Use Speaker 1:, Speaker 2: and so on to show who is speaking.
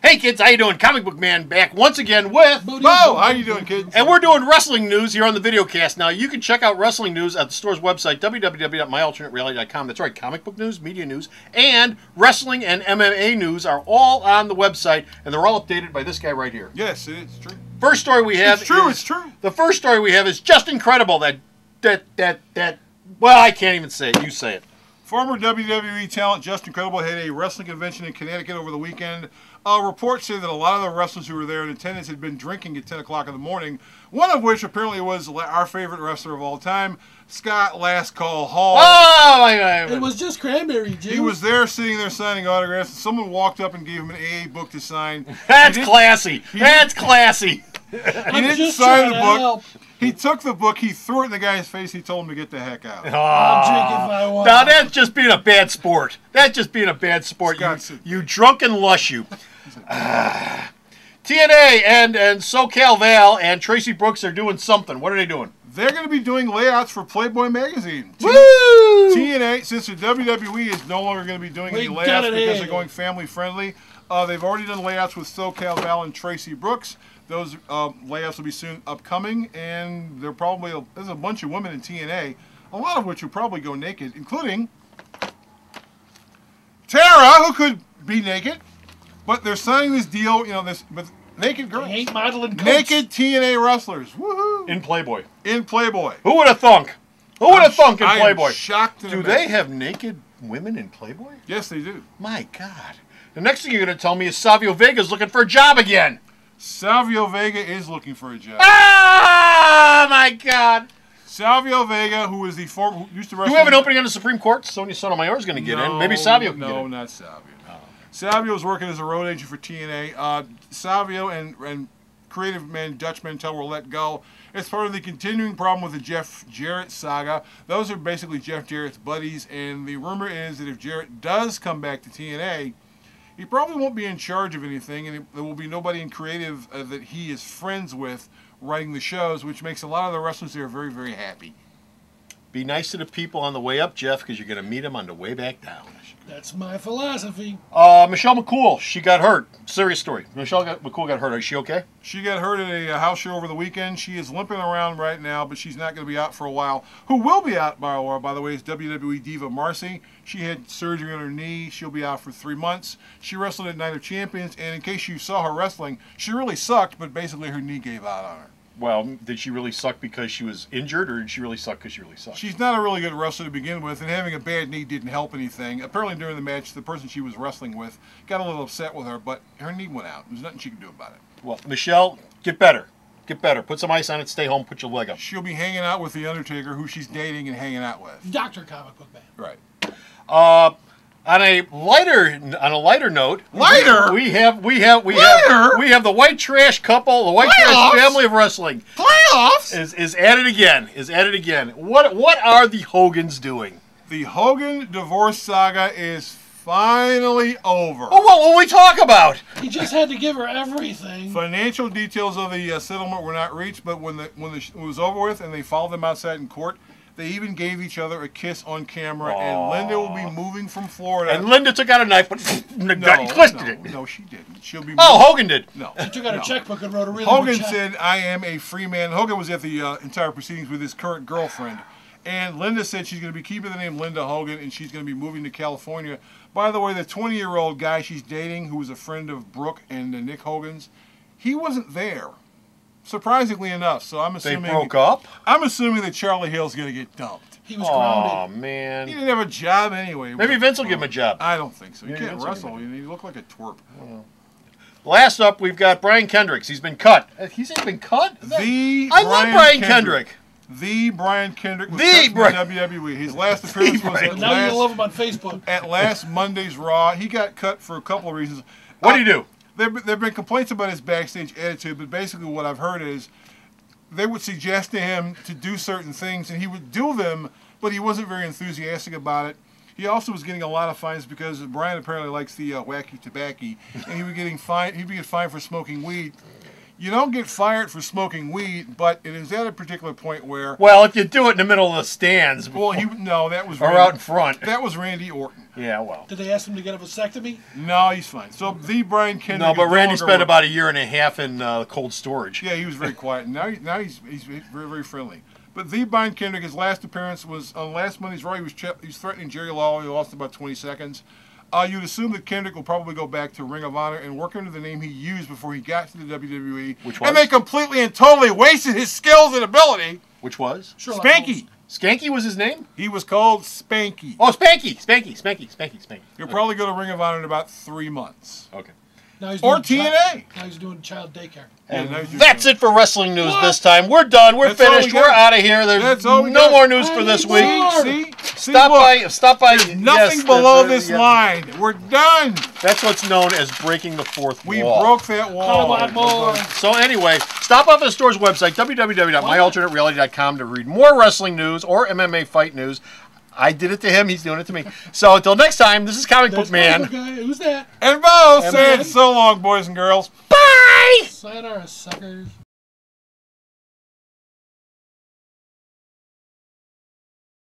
Speaker 1: Hey kids, how you doing? Comic Book Man back once again with
Speaker 2: Bo. How you doing, kids?
Speaker 1: And we're doing wrestling news here on the videocast. Now, you can check out wrestling news at the store's website, www.myalternatereality.com. That's right, comic book news, media news, and wrestling and MMA news are all on the website, and they're all updated by this guy right here.
Speaker 2: Yes, it's true.
Speaker 1: First story we have
Speaker 2: It's true.
Speaker 1: The first story we have is just incredible. Well, I can't even say it. You say it.
Speaker 2: Former WWE talent Just Incredible had a wrestling convention in Connecticut over the weekend. Reports say that a lot of the wrestlers who were there in attendance had been drinking at 10 o'clock in the morning, one of which apparently was our favorite wrestler of all time, Scott Last Call Hall.
Speaker 1: Oh, my.
Speaker 3: It was just cranberry juice.
Speaker 2: He was there sitting there signing autographs, and someone walked up and gave him an AA book to sign.
Speaker 1: That's classy. That's classy.
Speaker 2: He didn't sign the book. He took the book, he threw it in the guy's face, he told him to get the heck out.
Speaker 3: I'll drink if I want.
Speaker 1: Now that's just being a bad sport. That's just being a bad sport. You drunken lush, you. TNA and SoCal Val and Tracy Brooks are doing something. What are they doing?
Speaker 2: They're going to be doing layouts for Playboy magazine.
Speaker 1: Woo!
Speaker 2: TNA, since the WWE is no longer going to be doing any layouts because they're going family friendly, they've already done layouts with SoCal Val and Tracy Brooks. Those layouts will be soon upcoming, and there's a bunch of women in TNA, a lot of which will probably go naked, including Tara, who could be naked, but they're signing this deal, with naked girls.
Speaker 3: I hate modeling coats.
Speaker 2: Naked TNA wrestlers. Woohoo!
Speaker 1: In Playboy.
Speaker 2: In Playboy.
Speaker 1: Who would have thunk? Who would have thunk in
Speaker 2: I
Speaker 1: Playboy?
Speaker 2: am shocked.
Speaker 1: Do they have naked women in Playboy?
Speaker 2: Yes, they do.
Speaker 1: My God. The next thing you're going to tell me is Savio Vega is looking for a job again.
Speaker 2: Savio Vega is looking for a job.
Speaker 1: Ah, my God.
Speaker 2: Savio Vega, who is the former, who used to wrestle.
Speaker 1: Do we have an opening on the Supreme Court? Sonia Sotomayor is going to get in. Maybe Savio can get in.
Speaker 2: No, not Savio. Oh. Savio is working as a road agent for TNA. Savio and creative man Dutch Mantel were let go. It's part of the continuing problem with the Jeff Jarrett saga. Those are basically Jeff Jarrett's buddies, and the rumor is that if Jarrett does come back to TNA, he probably won't be in charge of anything, and there will be nobody in creative that he is friends with writing the shows, which makes a lot of the wrestlers there very, very happy.
Speaker 1: Be nice to the people on the way up, Jeff, because you're going to meet them on the way back down.
Speaker 3: That's my philosophy.
Speaker 1: Michelle McCool, she got hurt. Serious story. McCool got hurt. Is she okay?
Speaker 2: She got hurt at a house show over the weekend. She is limping around right now, but she's not going to be out for a while. Who will be out, by the way, is WWE Diva Marcy. She had surgery on her knee. She'll be out for 3 months. She wrestled at Night of Champions, and in case you saw her wrestling, she really sucked, but basically her knee gave out on her.
Speaker 1: Well, did she really suck because she was injured, or did she really suck because she really sucked?
Speaker 2: She's not a really good wrestler to begin with, and having a bad knee didn't help anything. Apparently during the match, the person she was wrestling with got a little upset with her, but her knee went out. There's nothing she can do about it.
Speaker 1: Well, Michelle, get better. Get better. Put some ice on it, stay home, put your leg up.
Speaker 2: She'll be hanging out with The Undertaker, who she's dating and hanging out with.
Speaker 3: Dr. Comic Book Man.
Speaker 2: Right.
Speaker 1: On a lighter note,
Speaker 2: lighter.
Speaker 1: We have the white trash couple, the white trash family of wrestling.
Speaker 2: Playoffs
Speaker 1: is at it again. What are the Hogans doing?
Speaker 2: The Hogan divorce saga is finally over.
Speaker 1: Oh, what will we talk about?
Speaker 3: He just had to give her everything.
Speaker 2: Financial details of the settlement were not reached, but when it was over with and they followed them outside in court, they even gave each other a kiss on camera. Aww. And Linda will be moving from Florida.
Speaker 1: And Linda took out a knife, but twisted it.
Speaker 2: No, she didn't. She'll be.
Speaker 1: Oh, Hogan did.
Speaker 2: No,
Speaker 3: she took out a checkbook and wrote a really
Speaker 2: Hogan
Speaker 3: good check.
Speaker 2: said, "I am a free man." Hogan was at the entire proceedings with his current girlfriend, and Linda said she's going to be keeping the name Linda Hogan, and she's going to be moving to California. By the way, the 20-year-old guy she's dating, who was a friend of Brooke and Nick Hogan's, he wasn't there. Surprisingly enough, so I'm assuming
Speaker 1: they broke up.
Speaker 2: I'm assuming that Charlie Hill's going to get dumped.
Speaker 3: He was grounded.
Speaker 1: Oh man,
Speaker 2: he didn't have a job anyway.
Speaker 1: Maybe Vince will give him a job.
Speaker 2: I don't think so. You can't wrestle. You look like a twerp.
Speaker 1: Last up, we've got Brian Kendricks. He's been cut. He's been cut. I love Brian Kendrick.
Speaker 2: The Brian Kendrick was cut from WWE. His last appearance was
Speaker 3: now you love him on Facebook.
Speaker 2: At last Monday's Raw. He got cut for a couple of reasons.
Speaker 1: What did he do?
Speaker 2: There have been complaints about his backstage attitude, but basically what I've heard is they would suggest to him to do certain things, and he would do them, but he wasn't very enthusiastic about it. He also was getting a lot of fines because Brian apparently likes the wacky tobacco, and he would get fined for smoking weed. You don't get fired for smoking weed, but it is at a particular point where...
Speaker 1: Well, if you do it in the middle of the stands.
Speaker 2: Well, that was...
Speaker 1: Or out in front.
Speaker 2: That was Randy Orton.
Speaker 1: Yeah, well.
Speaker 3: Did they ask him to get a vasectomy?
Speaker 2: No, he's fine. So the Brian Kendrick.
Speaker 1: No, but
Speaker 2: is
Speaker 1: Randy
Speaker 2: no
Speaker 1: spent
Speaker 2: longer
Speaker 1: about a year and a half in cold storage.
Speaker 2: Yeah, he was very quiet. Now he's very, very friendly. But the Brian Kendrick, his last appearance was on last Monday's Raw. He was threatening Jerry Lawler. He lost in about 20 seconds. You'd assume that Kendrick will probably go back to Ring of Honor and work under the name he used before he got to the WWE.
Speaker 1: Which was?
Speaker 2: And they completely and totally wasted his skills and ability.
Speaker 1: Which was?
Speaker 3: Sherlock
Speaker 2: Spanky.
Speaker 3: Holmes.
Speaker 1: Skanky was his name?
Speaker 2: He was called Spanky.
Speaker 1: Oh, Spanky.
Speaker 2: He'll probably go to Ring of Honor in about 3 months.
Speaker 1: Okay.
Speaker 3: Now he's
Speaker 2: Or
Speaker 3: doing
Speaker 2: TNA.
Speaker 3: Now he's doing child daycare.
Speaker 1: And
Speaker 2: Yeah,
Speaker 1: that's it for wrestling news this time. We're done. We're
Speaker 2: That's all
Speaker 1: finished.
Speaker 2: we
Speaker 1: We're
Speaker 2: got.
Speaker 1: out of here. There's
Speaker 2: That's all we
Speaker 1: no
Speaker 2: got.
Speaker 1: more news for this week.
Speaker 2: See?
Speaker 1: Stop by.
Speaker 2: There's nothing below this
Speaker 1: yeah.
Speaker 2: line. We're done.
Speaker 1: That's what's known as breaking the fourth
Speaker 2: We
Speaker 1: wall.
Speaker 2: broke that
Speaker 3: How
Speaker 2: wall.
Speaker 3: about more?
Speaker 1: So anyway, stop off at the store's website, www.myalternatereality.com, to read more wrestling news or MMA fight news. I did it to him. He's doing it to me. So until next time, this is Comic Book
Speaker 3: There's
Speaker 1: Man.
Speaker 3: my guy. Who's that?
Speaker 2: And Bo
Speaker 1: And
Speaker 2: said
Speaker 1: Ben.
Speaker 2: so long, boys and girls.
Speaker 1: Bye!
Speaker 3: Sayonara, suckers.